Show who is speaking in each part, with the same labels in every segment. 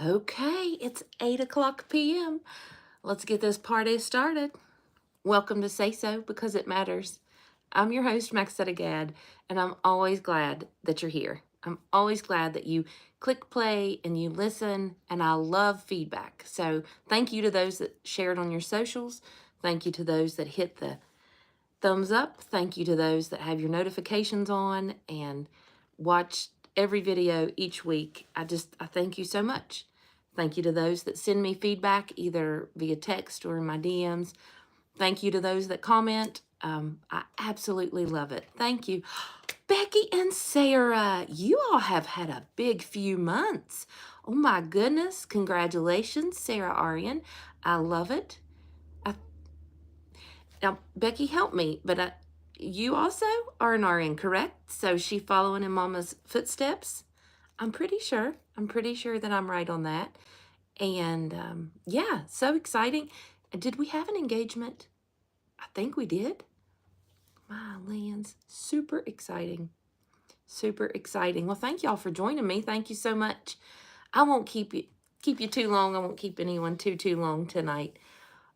Speaker 1: Okay, it's 8 o'clock p.m. Let's get this party started. Welcome to Say So Because It Matters. I'm your host, Maxetta Gadd, and I'm always glad that you're here. I'm always glad that you click play and you listen, and I love feedback. So thank you to those that shared on your socials. Thank you to those that hit the thumbs up. Thank you to those that have your notifications on and watch every video each week. I thank you so much. Thank you to those that send me feedback either via text or in my DMs. Thank you to those that comment. I absolutely love it. Thank you. Becky and Sarah, you all have had a big few months. Oh my goodness. Congratulations, Sarah Arian. I love it. Now, Becky, help me, but you also are an RN, correct? So she following in Mama's footsteps? I'm pretty sure. I'm pretty sure that I'm right on that. And yeah, so exciting. Did we have an engagement? I think we did. My lands, super exciting. Super exciting. Well, thank y'all for joining me. Thank you so much. I won't keep you too long. I won't keep anyone too long tonight.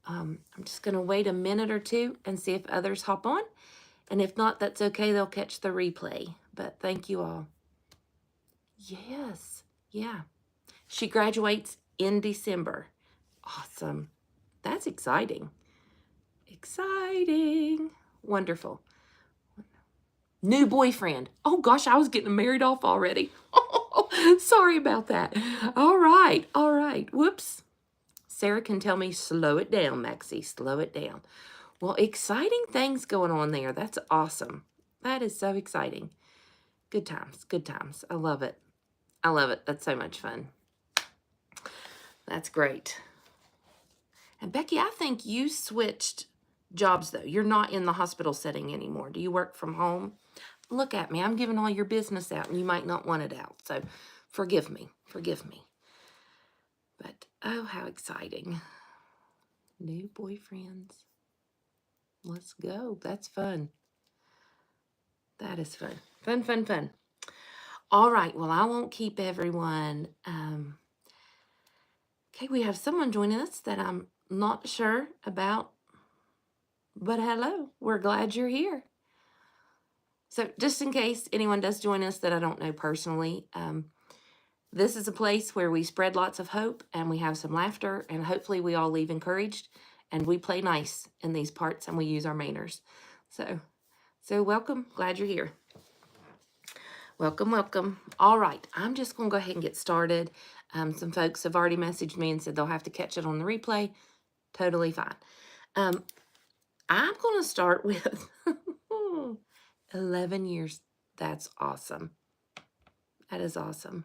Speaker 1: I'm just going to wait a minute or two and see if others hop on. And if not, that's okay. They'll catch the replay. But thank you all. Yes. Yeah. She graduates in December. Awesome. That's exciting. Exciting. Wonderful. New boyfriend. Oh, gosh, I was getting married off already. Sorry about that. All right. All right. Whoops. Sarah can tell me, slow it down, Maxie. Slow it down. Well, exciting things going on there. That's awesome. That is so exciting. Good times. Good times. I love it. I love it. That's so much fun. That's great. And Becky, I think you switched jobs, though. You're not in the hospital setting anymore. Do you work from home? Look at me. I'm giving all your business out, and you might not want it out. So forgive me. Forgive me. But, oh, how exciting. New boyfriends. Let's go. That's fun. That is fun. Fun, fun, fun. All right. Well, I won't keep everyone. Okay, we have someone joining us that I'm not sure about. But hello. We're glad you're here. So just in case anyone does join us that I don't know personally, this is a place where we spread lots of hope and we have some laughter, and hopefully we all leave encouraged, and we play nice in these parts and we use our manners. So welcome. Glad you're here. Welcome, welcome. All right, I'm just going to go ahead and get started. Some folks have already messaged me and said they'll have to catch it on the replay. Totally fine. I'm going to start with 11 years. That's awesome. That is awesome.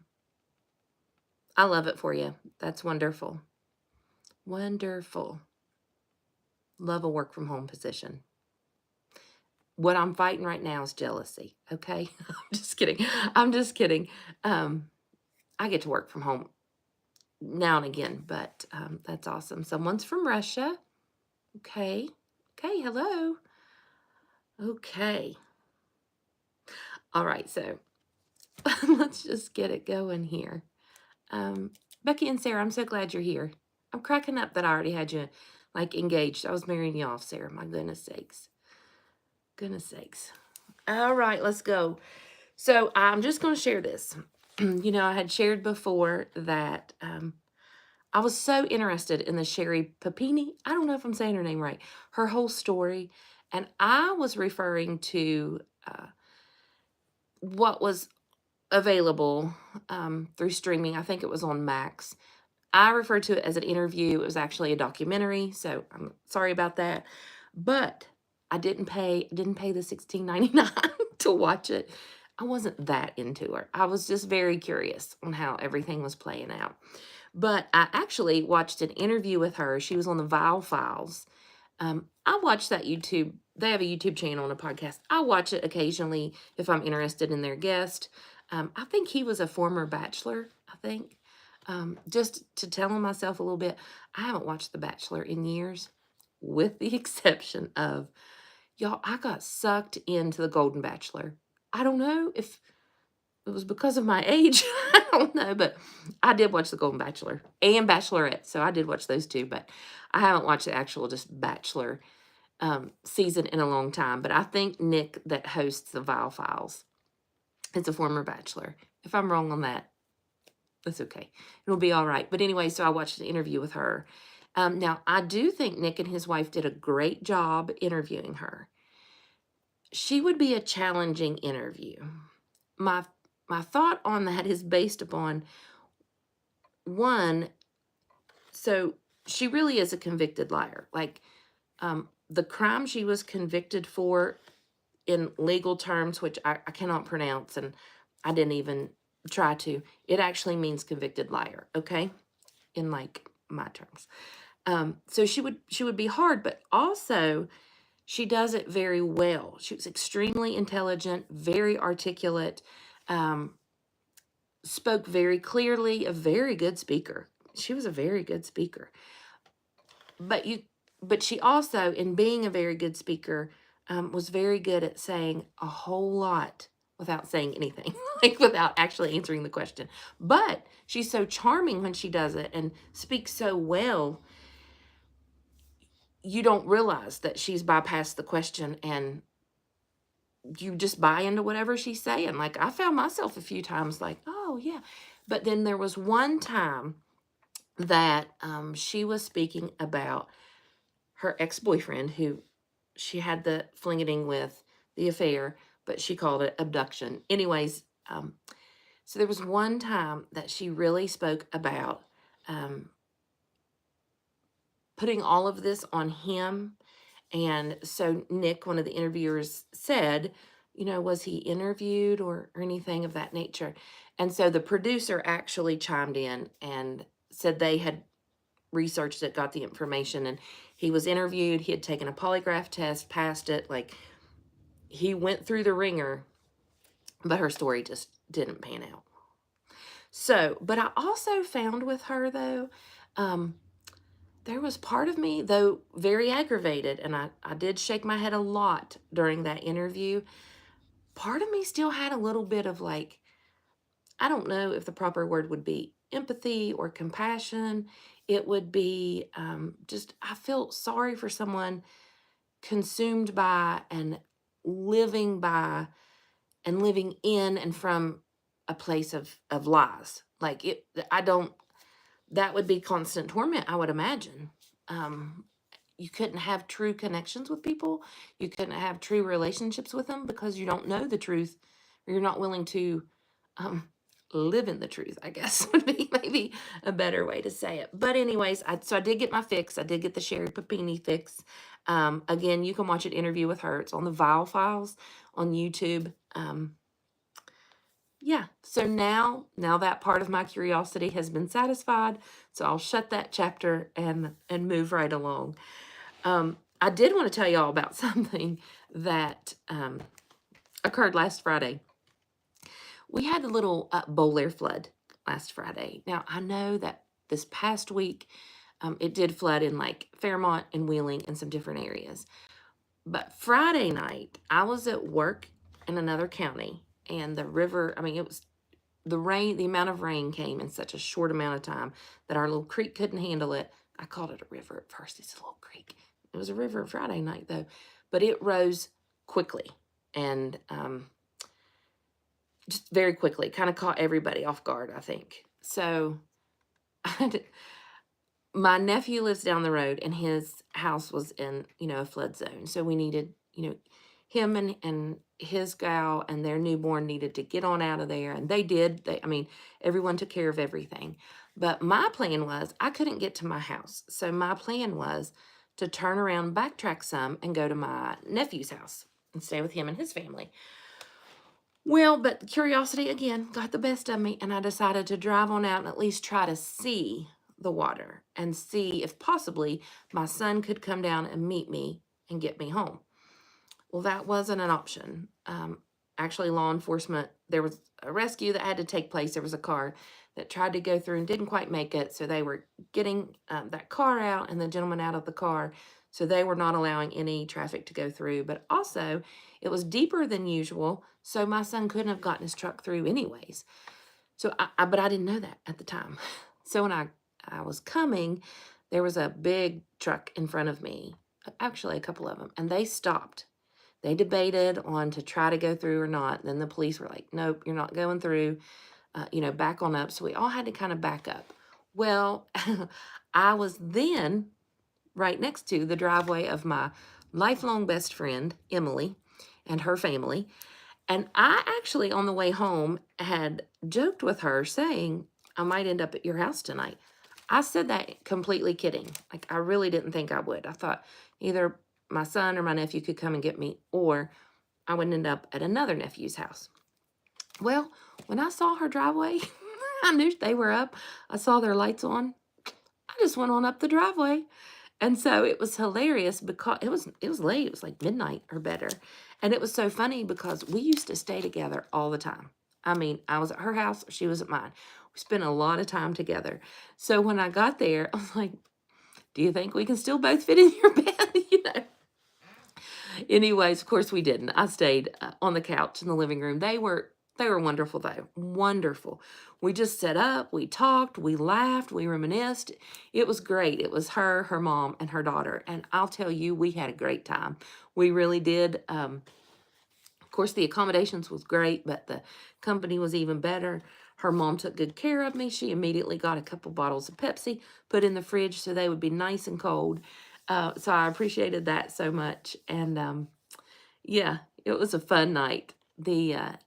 Speaker 1: I love it for you. That's wonderful. Wonderful. Love a work from home position. What I'm fighting right now is jealousy. Okay. I'm just kidding. I'm just kidding. I get to work from home now and again, but that's awesome. Someone's from Russia. Okay. Okay. Hello. Okay. All right. So let's just get it going here. Becky and Sarah, I'm so glad you're here. I'm cracking up that I already had you like engaged. I was marrying you off, Sarah. My goodness sakes. Goodness sakes. All right, let's go. So I'm just going to share this. You know, I had shared before that I was so interested in the Sherry Papini. I don't know if I'm saying her name right. Her whole story. And I was referring to what was available through streaming. I think it was on Max. I referred to it as an interview. It was actually a documentary, so I'm sorry about that. But I didn't pay the $16.99 to watch it. I wasn't that into her. I was just very curious on how everything was playing out. But I actually watched an interview with her. She was on the Vile Files. I watch that YouTube. They have a YouTube channel and a podcast. I watch it occasionally if I'm interested in their guest. I think he was a former bachelor, I think. Just to tell myself a little bit, I haven't watched The Bachelor in years, with the exception of, y'all, I got sucked into The Golden Bachelor. I don't know if it was because of my age. I don't know, but I did watch The Golden Bachelor and Bachelorette, so I did watch those two, but I haven't watched the actual just Bachelor season in a long time. But I think Nick that hosts the Vile Files is a former Bachelor. If I'm wrong on that, that's okay. It'll be all right. But anyway, so I watched the interview with her. Now, I do think Nick and his wife did a great job interviewing her. She would be a challenging interview. My thought on that is based upon one, so she really is a convicted liar. Like, the crime she was convicted for in legal terms, which I cannot pronounce, and I didn't even try to, it actually means convicted liar, okay? In like my terms. So she would be hard, but also she does it very well. She was extremely intelligent, very articulate, spoke very clearly, a very good speaker. She was a very good speaker. But she also, in being a very good speaker, was very good at saying a whole lot without saying anything, like without actually answering the question. But she's so charming when she does it and speaks so well, you don't realize that she's bypassed the question and you just buy into whatever she's saying. Like, I found myself a few times like, oh, yeah. But then there was one time that she was speaking about her ex-boyfriend who she had the fling-a-ding with, the affair, but she called it abduction. Anyways, so there was one time that she really spoke about putting all of this on him. And so Nick, one of the interviewers, said, you know, was he interviewed or anything of that nature? And so the producer actually chimed in and said they had researched it, got the information, and he was interviewed. He had taken a polygraph test, passed it. Like, he went through the ringer, but her story just didn't pan out. So, but I also found with her, though, there was part of me, though very aggravated, and I did shake my head a lot during that interview. Part of me still had a little bit of like, I don't know if the proper word would be empathy or compassion. It would be just, I felt sorry for someone consumed by and living by and living in and from a place of lies. Like, that would be constant torment, I would imagine. You couldn't have true connections with people. You couldn't have true relationships with them because you don't know the truth, or you're not willing to live in the truth, I guess would be maybe a better way to say it. But anyways, so I did get my fix. I did get the Sherry Papini fix. Again, you can watch an interview with her. It's on the Vile Files on YouTube. Yeah, so now that part of my curiosity has been satisfied, so I'll shut that chapter and move right along. I did want to tell y'all about something that occurred last Friday. We had a little Bowl Air flood last Friday. Now, I know that this past week it did flood in like Fairmont and Wheeling and some different areas. But Friday night, I was at work in another county, and the river, I mean, it was the rain, the amount of rain came in such a short amount of time that our little creek couldn't handle it. I called it a river at first. It's a little creek. It was a river Friday night, though, but it rose quickly and just very quickly, kind of caught everybody off guard, I think. So my nephew lives down the road, and his house was in, a flood zone. So we needed, him and his gal and their newborn needed to get on out of there. And they did. Everyone took care of everything. But my plan was I couldn't get to my house. So my plan was to turn around, backtrack some, and go to my nephew's house and stay with him and his family. Well, but curiosity, again, got the best of me, and I decided to drive on out and at least try to see the water and see if possibly my son could come down and meet me and get me home. Well, that wasn't an option. Actually, law enforcement, there was a rescue that had to take place. There was a car that tried to go through and didn't quite make it, so they were getting that car out and the gentleman out of the car So they were not allowing any traffic to go through. But also, it was deeper than usual. So my son couldn't have gotten his truck through anyways. So but I didn't know that at the time. So when I was coming, there was a big truck in front of me, actually a couple of them, and they stopped. They debated on to try to go through or not. Then the police were like, nope, you're not going through, back on up. So we all had to kind of back up. Well, I was then right next to the driveway of my lifelong best friend, Emily, and her family. And I actually, on the way home, had joked with her saying, I might end up at your house tonight. I said that completely kidding. Like, I really didn't think I would. I thought either my son or my nephew could come and get me, or I would end up at another nephew's house. Well, when I saw her driveway, I knew they were up. I saw their lights on. I just went on up the driveway. And so it was hilarious because it was late. It was like midnight or better. And it was so funny because we used to stay together all the time. I mean, I was at her house, she was at mine. We spent a lot of time together. So when I got there, I was like, do you think we can still both fit in your bed? Anyways, of course we didn't. I stayed on the couch in the living room. They were wonderful though. Wonderful. We just set up, we talked, we laughed, we reminisced. It was great. It was her mom, and her daughter. And I'll tell you, we had a great time. We really did. Of course, the accommodations was great, but the company was even better. Her mom took good care of me. She immediately got a couple bottles of Pepsi, put in the fridge so they would be nice and cold. So I appreciated that so much. And yeah, it was a fun night. The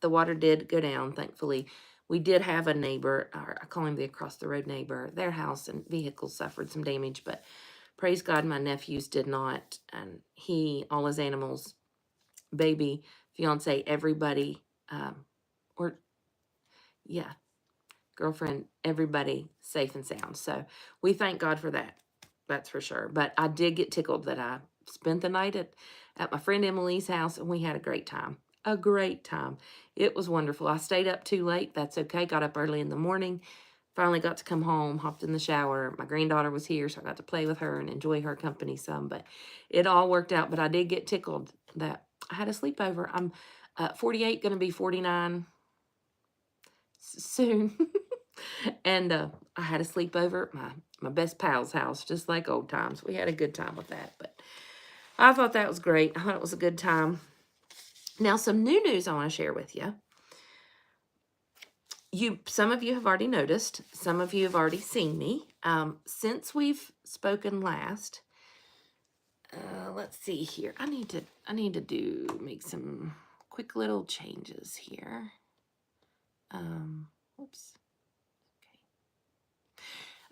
Speaker 1: water did go down, thankfully. We did have a neighbor, or I call him the across the road neighbor. Their house and vehicles suffered some damage, but praise God, my nephews did not. And all his animals, baby, fiance, everybody, or yeah, girlfriend, everybody safe and sound. So we thank God for that. That's for sure. But I did get tickled that I spent the night at my friend Emily's house, and we had a great time. A great time. It was wonderful. I stayed up too late. That's okay. Got up early in the morning. Finally got to come home, hopped in the shower. My granddaughter was here, so I got to play with her and enjoy her company some. But it all worked out. But I did get tickled that I had a sleepover. I'm 48, going to be 49 soon. And I had a sleepover at my best pal's house, just like old times. We had a good time with that. But I thought that was great. I thought it was a good time. Now, some new news I want to share with you. Some of you have already noticed. Some of you have already seen me. Since we've spoken last, let's see here. I need to make some quick little changes here. Whoops.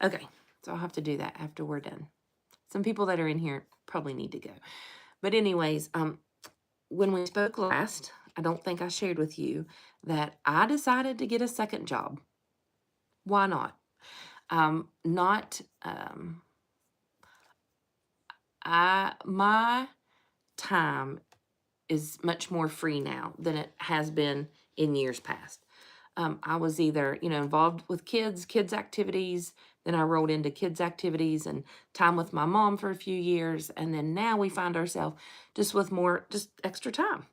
Speaker 1: Okay, so I'll have to do that after we're done. Some people that are in here probably need to go. But anyways, when we spoke last, I don't think I shared with you that I decided to get a second job. Why not? My time is much more free now than it has been in years past. I was either, involved with kids activities, then I rolled into kids activities and time with my mom for a few years, and then now we find ourselves just with just extra time.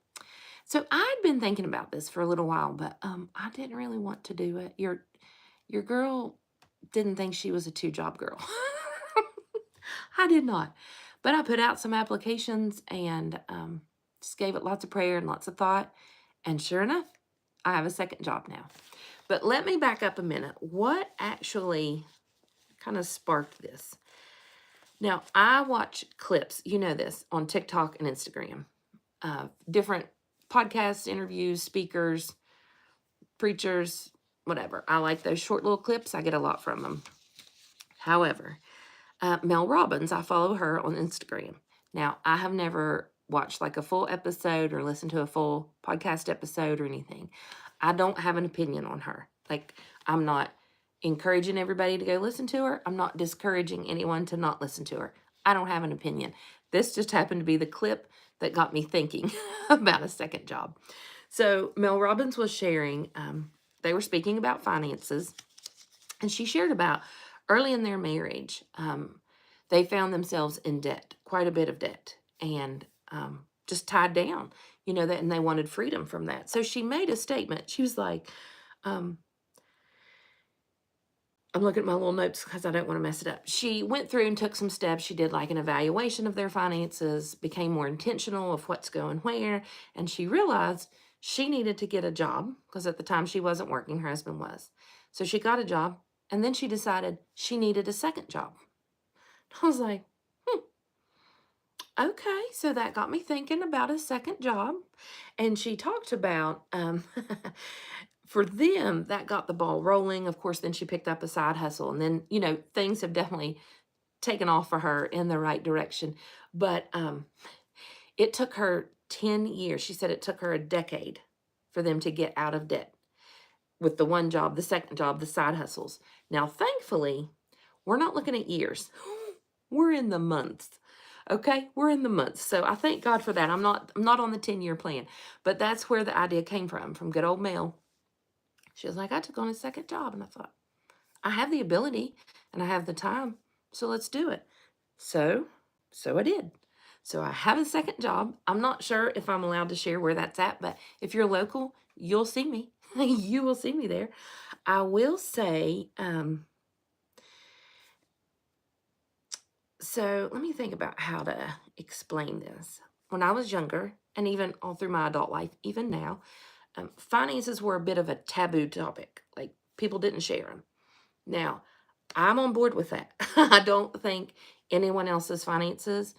Speaker 1: So I'd been thinking about this for a little while, but I didn't really want to do it. Your girl didn't think she was a 2-job girl. I did not. But I put out some applications and just gave it lots of prayer and lots of thought. And sure enough, I have a second job now. But let me back up a minute. What actually kind of sparked this? Now, I watch clips, this, on TikTok and Instagram. Different podcasts, interviews, speakers, preachers, whatever. I like those short little clips. I get a lot from them. However, Mel Robbins, I follow her on Instagram. Now, I have never watched like a full episode or listened to a full podcast episode or anything. I don't have an opinion on her. Like, I'm not encouraging everybody to go listen to her. I'm not discouraging anyone to not listen to her. I don't have an opinion. This just happened to be the clip that got me thinking about a second job. So Mel Robbins was sharing, they were speaking about finances, and she shared about early in their marriage, they found themselves in debt, quite a bit of debt, and just tied down, that, and they wanted freedom from that. So she made a statement. She was like, um, I'm looking at my little notes because I don't want to mess it up. She went through and took some steps. She did like an evaluation of their finances, became more intentional of what's going where, and she realized she needed to get a job because at the time she wasn't working, her husband was. So she got a job, and then she decided she needed a second job. I was like, okay, so that got me thinking about a second job. And she talked about, for them, that got the ball rolling. Of course, then she picked up a side hustle. And then, things have definitely taken off for her in the right direction. But it took her 10 years. She said it took her a decade for them to get out of debt with the one job, the second job, the side hustles. Now, thankfully, we're not looking at years. We're in the months. Okay, we're in the months. So I thank God for that. I'm not on the 10-year plan, but that's where the idea came from good old Mel. She was like, I took on a second job, and I thought, I have the ability and I have the time, so let's do it. So I did. So I have a second job. I'm not sure if I'm allowed to share where that's at, but if you're local, you'll see me. You will see me there. I will say, so let me think about how to explain this. When I was younger, and even all through my adult life, even now, finances were a bit of a taboo topic. Like, people didn't share them. Now, I'm on board with that. I don't think anyone else's finances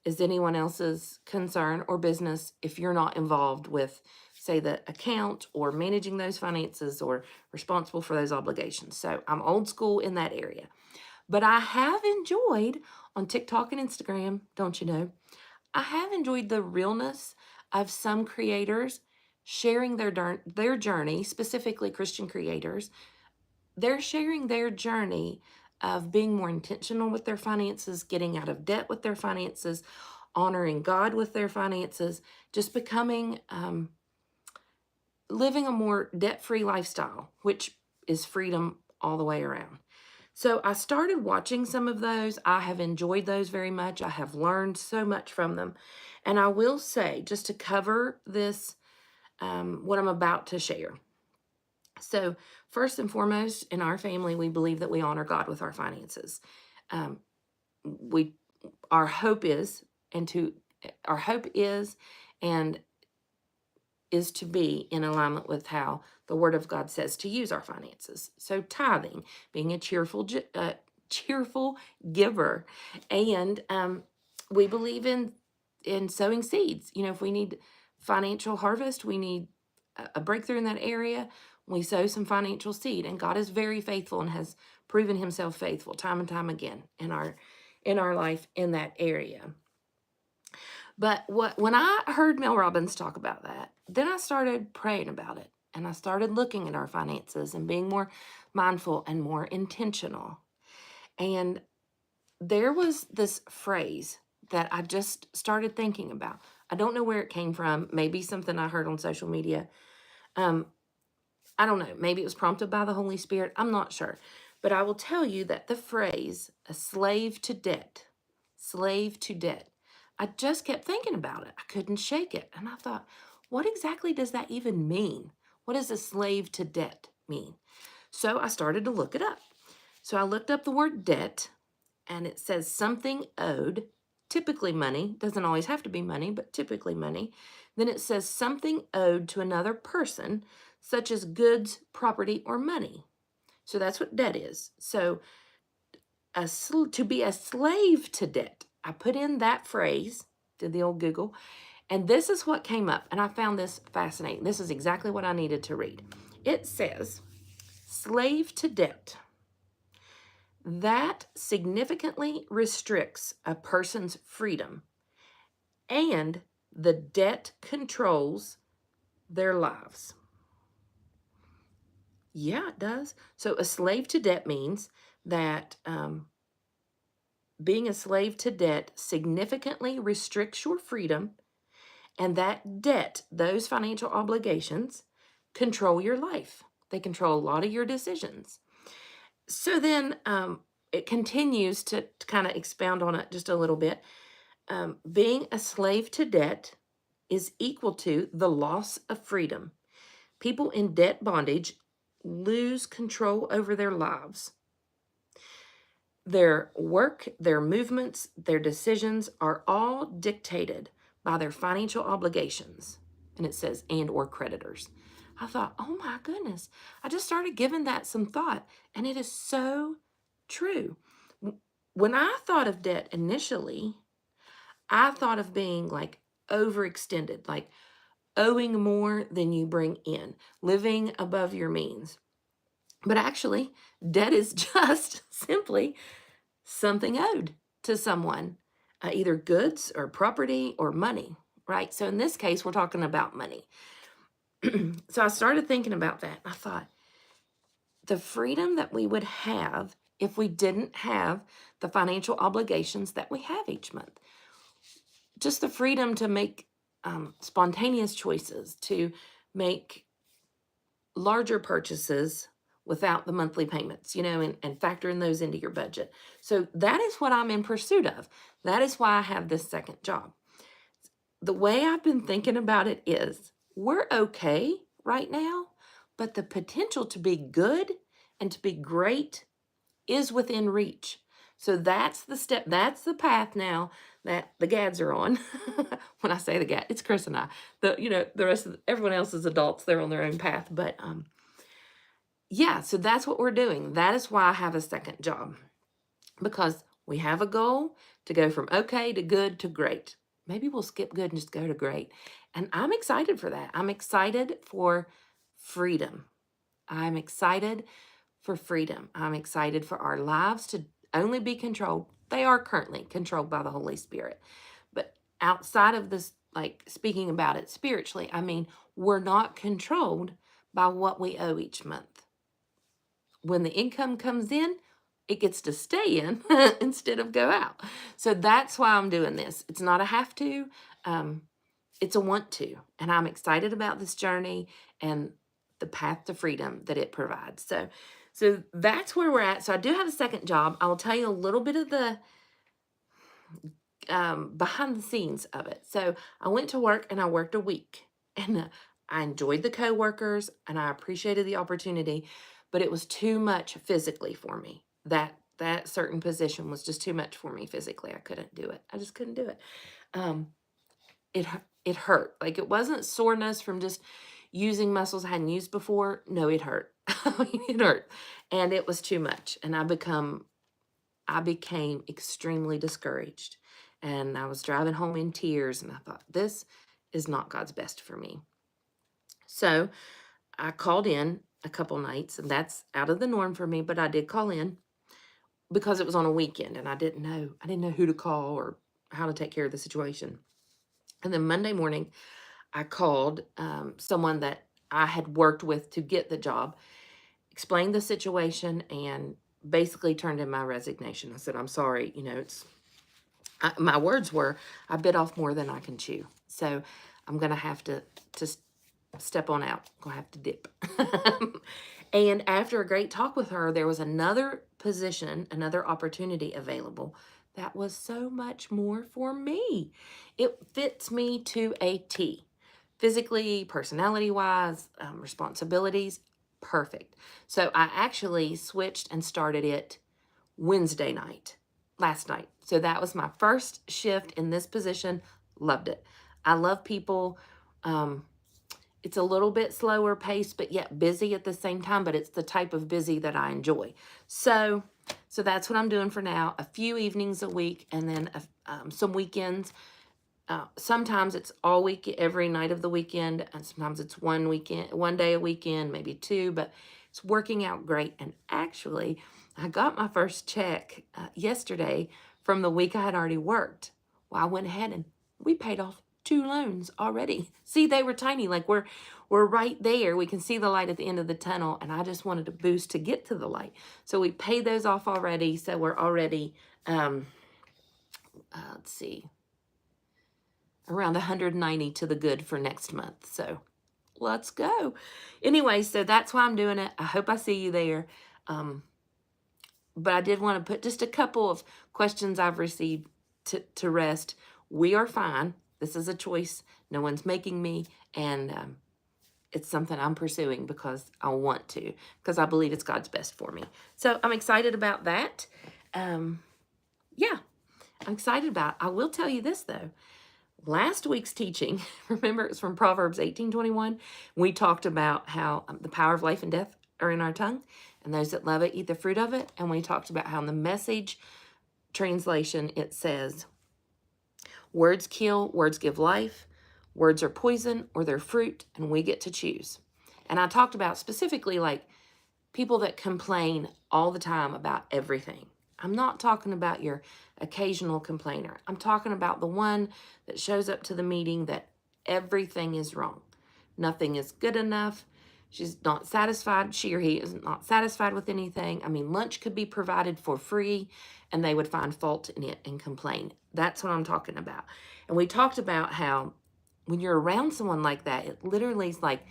Speaker 1: is anyone else's concern or business if you're not involved with, say, the account or managing those finances or responsible for those obligations. So I'm old school in that area. But I have enjoyed on TikTok and Instagram, don't you know, I have enjoyed the realness of some creators sharing their journey, specifically Christian creators. They're sharing their journey of being more intentional with their finances, getting out of debt with their finances, honoring God with their finances, just becoming, living a more debt-free lifestyle, which is freedom all the way around. So I started watching some of those. I have enjoyed those very much. I have learned so much from them. And I will say, just to cover this, what I'm about to share. So first and foremost, in our family, we believe that we honor God with our finances. Um, we, our hope is, our hope and is to be in alignment with how the Word of God says to use our finances. So tithing, being a cheerful giver, and we believe in sowing seeds. If we need financial harvest, we need a breakthrough in that area, we sow some financial seed, and God is very faithful and has proven Himself faithful time and time again in our life in that area. But when I heard Mel Robbins talk about that, then I started praying about it, and I started looking at our finances and being more mindful and more intentional. And there was this phrase that I just started thinking about. I don't know where it came from. Maybe something I heard on social media. I don't know. Maybe it was prompted by the Holy Spirit. I'm not sure. But I will tell you that the phrase, a slave to debt, I just kept thinking about it. I couldn't shake it. And I thought, what exactly does that even mean? What does a slave to debt mean? So I started to look it up. So I looked up the word debt, and it says something owed, typically money, doesn't always have to be money, but typically money. Then it says something owed to another person, such as goods, property, or money. So that's what debt is. So to be a slave to debt, I put in that phrase, did the old Google, and this is what came up, and I found this fascinating. This is exactly what I needed to read. It says, slave to debt. That significantly restricts a person's freedom, and the debt controls their lives. Yeah, it does. So a slave to debt means that being a slave to debt significantly restricts your freedom, and that debt, those financial obligations, control your life. They control a lot of your decisions. So then it continues to kind of expound on it just a little bit. Being a slave to debt is equal to the loss of freedom. People in debt bondage lose control over their lives. Their work, their movements, their decisions are all dictated by their financial obligations. And it says, and or creditors. I thought, oh my goodness. I just started giving that some thought. And it is so true. When I thought of debt initially, I thought of being like overextended, like owing more than you bring in, living above your means. But actually, debt is just simply something owed to someone, either goods or property or money, right? So in this case, we're talking about money. So I started thinking about that. I thought the freedom that we would have if we didn't have the financial obligations that we have each month. Just the freedom to make spontaneous choices, to make larger purchases without the monthly payments, and factoring those into your budget. So that is what I'm in pursuit of. That is why I have this second job. The way I've been thinking about it is we're okay right now, but the potential to be good and to be great is within reach. So that's the step, that's the path now that the Gadds are on. When I say the Gadd, it's Chris and I. The rest of everyone else is adults, they're on their own path. But yeah, so that's what we're doing. That is why I have a second job, because we have a goal to go from okay to good to great. Maybe we'll skip good and just go to great. And I'm excited for that. I'm excited for freedom. I'm excited for freedom. I'm excited for our lives to only be controlled. They are currently controlled by the Holy Spirit. But outside of this, like speaking about it spiritually, I mean, we're not controlled by what we owe each month. When the income comes in, it gets to stay in instead of go out. So that's why I'm doing this. It's not a have to, it's a want to. And I'm excited about this journey and the path to freedom that it provides. So that's where we're at. So I do have a second job. I will tell you a little bit of the behind the scenes of it. So I went to work and I worked a week, and I enjoyed the coworkers and I appreciated the opportunity, but it was too much physically for me. That certain position was just too much for me physically. I couldn't do it. I just couldn't do it. Um, it hurt. Like, it wasn't soreness from just using muscles I hadn't used before. No, it hurt. It hurt, and it was too much. And I became extremely discouraged, and I was driving home in tears, and I thought, this is not God's best for me. So I called in a couple nights, and that's out of the norm for me, but I did call in because it was on a weekend, and I didn't know who to call or how to take care of the situation. And then Monday morning, I called someone that I had worked with to get the job, explained the situation, and basically turned in my resignation. I said, I'm sorry, my words were, I bit off more than I can chew. So I'm going to have to step on out. I'm going to have to dip. And after a great talk with her, there was another position, another opportunity available that was so much more for me. It fits me to a T. Physically, personality-wise, responsibilities, perfect. So I actually switched and started it Wednesday night, last night. So that was my first shift in this position. Loved it. I love people. It's a little bit slower paced, but yet busy at the same time, but it's the type of busy that I enjoy. So that's what I'm doing for now. A few evenings a week, and then some weekends. Sometimes it's all week, every night of the weekend, and sometimes it's one day a weekend, maybe two, but it's working out great. And actually, I got my first check yesterday from the week I had already worked. Well, I went ahead and we paid off 2 loans already. See, they were tiny, like we're right there. We can see the light at the end of the tunnel, and I just wanted to boost to get to the light. So we paid those off already. So we're already, let's see, around 190 to the good for next month. So let's go. Anyway, so that's why I'm doing it. I hope I see you there. but I did want to put just a couple of questions I've received to rest. We are fine. This is a choice. No one's making me. And it's something I'm pursuing because I want to, because I believe it's God's best for me. So I'm excited about that. Yeah, I'm excited about it. I will tell you this, though. Last week's teaching, remember, it was from Proverbs 18:21. We talked about how the power of life and death are in our tongue, and those that love it eat the fruit of it. And we talked about how in the Message translation, it says, words kill, words give life, words are poison or they're fruit, and we get to choose. And I talked about specifically like people that complain all the time about everything. I'm not talking about your occasional complainer. I'm talking about the one that shows up to the meeting that everything is wrong. Nothing is good enough. She's not satisfied. She or he is not satisfied with anything. I mean, lunch could be provided for free and they would find fault in it and complain. That's what I'm talking about. And we talked about how when you're around someone like that, it literally is like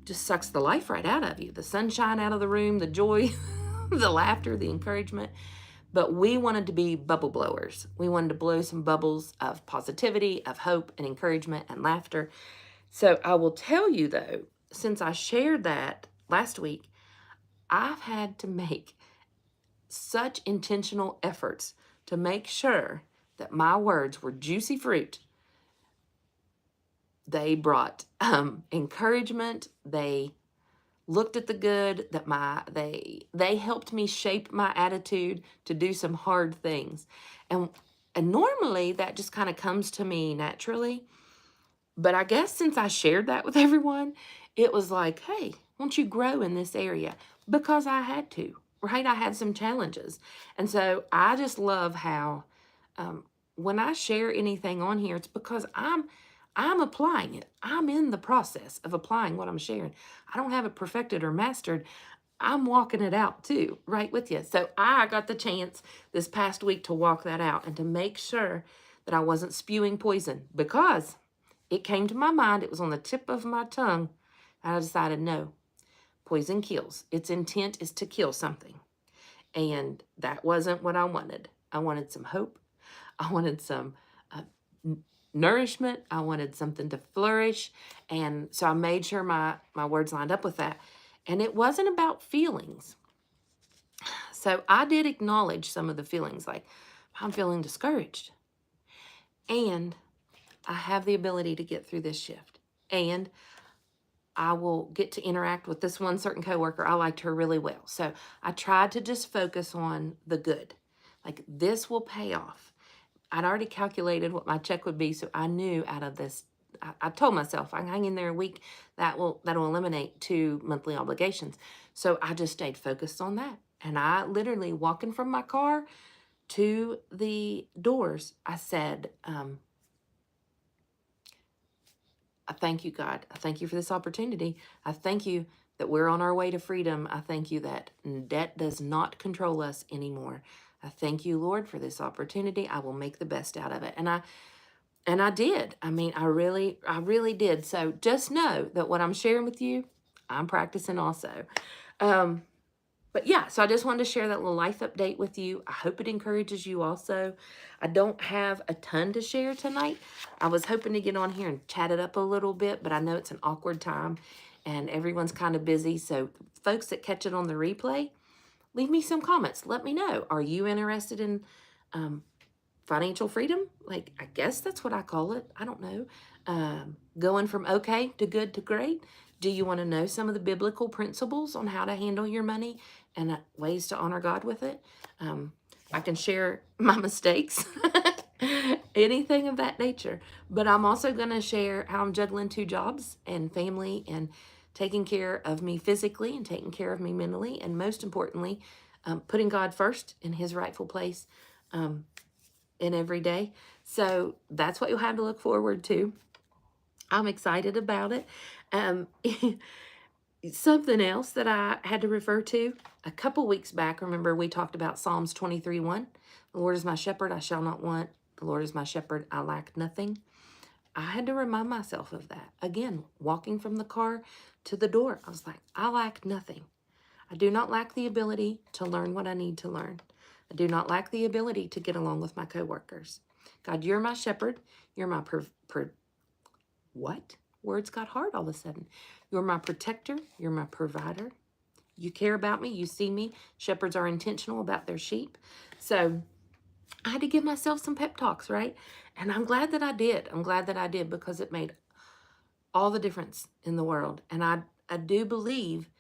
Speaker 1: just sucks the life right out of you. The sunshine out of the room, the joy, the laughter, the encouragement. But we wanted to be bubble blowers. We wanted to blow some bubbles of positivity, of hope and encouragement and laughter. So I will tell you though, since I shared that last week, I've had to make such intentional efforts to make sure that my words were juicy fruit. They brought encouragement. They looked at the good, that they helped me shape my attitude to do some hard things. And normally that just kind of comes to me naturally. But I guess since I shared that with everyone, it was like, hey, won't you grow in this area? Because I had to, right? I had some challenges. And so I just love how when I share anything on here, it's because I'm applying it. I'm in the process of applying what I'm sharing. I don't have it perfected or mastered. I'm walking it out too, right with you. So I got the chance this past week to walk that out and to make sure that I wasn't spewing poison, because it came to my mind. It was on the tip of my tongue. And I decided, no, poison kills. Its intent is to kill something. And that wasn't what I wanted. I wanted some hope. I wanted some nourishment. I wanted something to flourish. And so I made sure my words lined up with that. And it wasn't about feelings. So I did acknowledge some of the feelings, like I'm feeling discouraged. And I have the ability to get through this shift. And I will get to interact with this one certain coworker. I liked her really well. So I tried to just focus on the good. Like, this will pay off. I'd already calculated what my check would be, so I knew out of this, I told myself, I can hang in there a week, that'll eliminate 2 monthly obligations. So I just stayed focused on that. And I literally, walking from my car to the doors, I said, I thank you, God. I thank you for this opportunity. I thank you that we're on our way to freedom. I thank you that debt does not control us anymore. I thank you, Lord, for this opportunity. I will make the best out of it. And I did. I mean, I really did. So just know that what I'm sharing with you, I'm practicing also. But yeah, so I just wanted to share that little life update with you. I hope it encourages you also. I don't have a ton to share tonight. I was hoping to get on here and chat it up a little bit, but I know it's an awkward time and everyone's kind of busy. So folks that catch it on the replay, leave me some comments. Let me know. Are you interested in financial freedom? Like, I guess that's what I call it. I don't know. Going from okay to good to great. Do you want to know some of the biblical principles on how to handle your money and ways to honor God with it? I can share my mistakes, anything of that nature. But I'm also going to share how I'm juggling 2 jobs and family and taking care of me physically and taking care of me mentally. And most importantly, putting God first in his rightful place in every day. So that's what you'll have to look forward to. I'm excited about it. Something else that I had to refer to a couple weeks back, remember we talked about Psalms 23:1. The Lord is my shepherd, I shall not want. The Lord is my shepherd, I lack nothing. I had to remind myself of that. Again, walking from the car to the door, I was like, I lack nothing. I do not lack the ability to learn what I need to learn. I do not lack the ability to get along with my coworkers. God, you're my shepherd. You're my what? Words got hard all of a sudden. You're my protector. You're my provider. You care about me. You see me. Shepherds are intentional about their sheep. So I had to give myself some pep talks, right? And I'm glad that I did. I'm glad that I did because it made all the difference in the world. And I do believe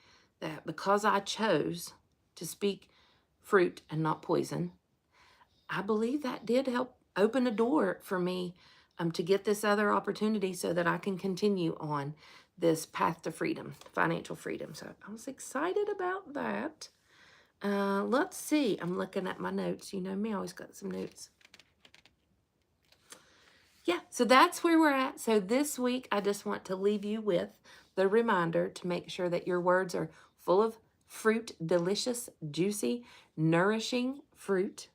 Speaker 1: that because I chose to speak fruit and not poison, I believe that did help open a door for me to get this other opportunity so that I can continue on this path to freedom, financial freedom. So I was excited about that. Let's see. I'm looking at my notes. You know me, I always got some notes. Yeah, so that's where we're at. So this week, I just want to leave you with the reminder to make sure that your words are full of fruit, delicious, juicy, nourishing fruit.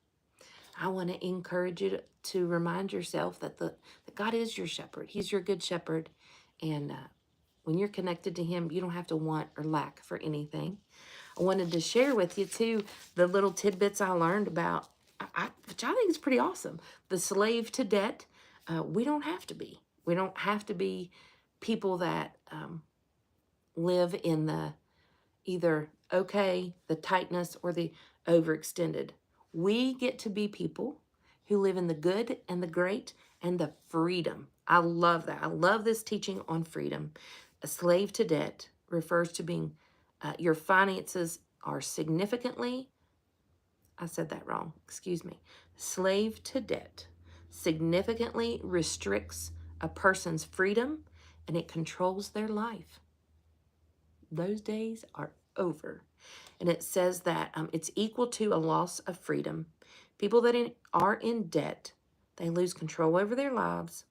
Speaker 1: I want to encourage you to remind yourself that that God is your shepherd. He's your good shepherd. And when you're connected to him, you don't have to want or lack for anything. I wanted to share with you, too, the little tidbits I learned about, which I think is pretty awesome. The slave to debt, we don't have to be. We don't have to be people that live in the either the tightness, or the overextended. We get to be people who live in the good and the great and the freedom. I love that. I love this teaching on freedom. A slave to debt refers to being, your finances are significantly, I said that wrong, excuse me. Slave to debt significantly restricts a person's freedom and it controls their life. Those days are over. And it says that it's equal to a loss of freedom. People that are in debt, they lose control over their lives.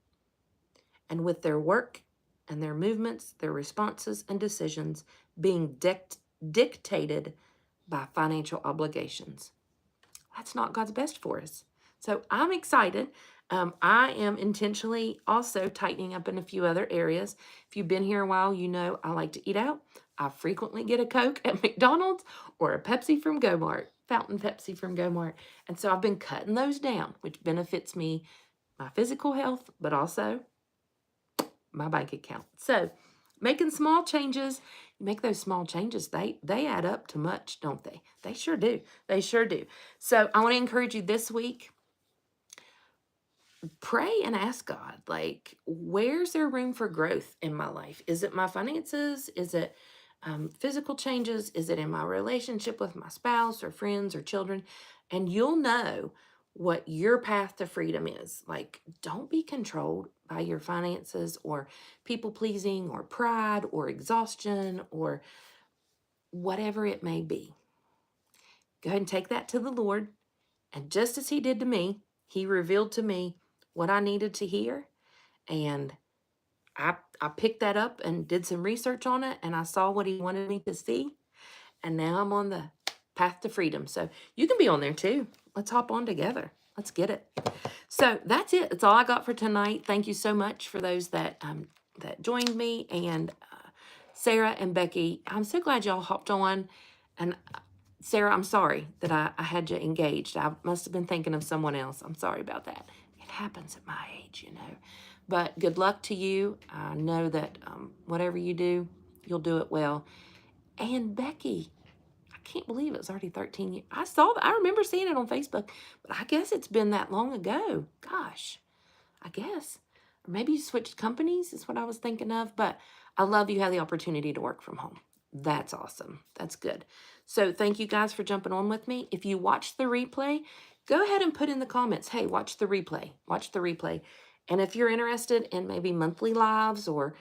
Speaker 1: And with their work and their movements, their responses and decisions being dictated by financial obligations. That's not God's best for us. So I'm excited. I am intentionally also tightening up in a few other areas. If you've been here a while, you know I like to eat out. I frequently get a Coke at McDonald's or a Pepsi from Go-Mart, fountain Pepsi from Go-Mart. And so I've been cutting those down, which benefits me, my physical health, but also my bank account. So making small changes, make those small changes, they add up to much, don't they? They sure do. They sure do. So I want to encourage you this week, pray and ask God, like, where's there room for growth in my life? Is it my finances? Is it physical changes? Is it in my relationship with my spouse or friends or children? And you'll know what your path to freedom is. Like, don't be controlled by your finances or people pleasing or pride or exhaustion or whatever it may be. Go ahead and take that to the Lord. And just as he did to me, he revealed to me what I needed to hear. And I picked that up and did some research on it, and I saw what he wanted me to see. And now I'm on the path to freedom. So you can be on there too. Let's hop on together. Let's get it. So that's it. That's all I got for tonight. Thank you so much for those that joined me. And Sarah and Becky, I'm so glad y'all hopped on. And Sarah, I'm sorry that I had you engaged. I must have been thinking of someone else. I'm sorry about that. It happens at my age, you know. But good luck to you. I know that whatever you do, you'll do it well. And Becky, I can't believe it was already 13 years. I remember seeing it on Facebook, but I guess it's been that long ago. Gosh, I guess. Or maybe you switched companies is what I was thinking of. But I love you have the opportunity to work from home. That's awesome. That's good. So thank you guys for jumping on with me. If you watch the replay, go ahead and put in the comments, hey, watch the replay. Watch the replay. And if you're interested in maybe monthly lives or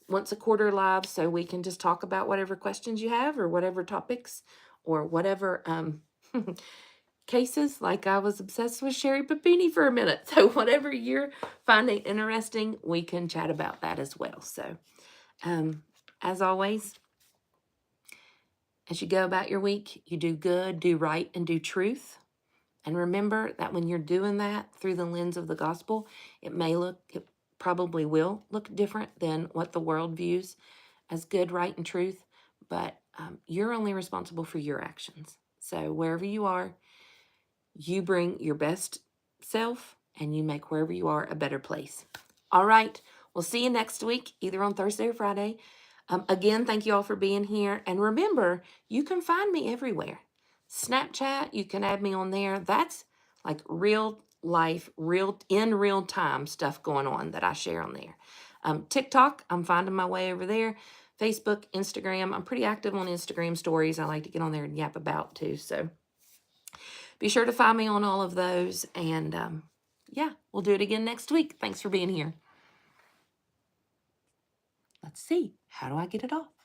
Speaker 1: once a quarter lives, so we can just talk about whatever questions you have or whatever topics or whatever cases, like I was obsessed with Sherry Papini for a minute. So whatever you're finding interesting, we can chat about that as well. So as always, as you go about your week, you do good, do right, and do truth. And remember that when you're doing that through the lens of the gospel, it probably will look different than what the world views as good, right, and truth. But You're only responsible for your actions. So wherever you are, you bring your best self and you make wherever you are a better place. All right. We'll see you next week, either on Thursday or Friday. Again, thank you all for being here. And remember, you can find me everywhere. Snapchat, you can add me on there. That's like real life, in real time stuff going on that I share on there. TikTok, I'm finding my way over there. Facebook, Instagram, I'm pretty active on Instagram stories. I like to get on there and yap about too. So be sure to find me on all of those. And yeah, we'll do it again next week. Thanks for being here. Let's see. How do I get it off?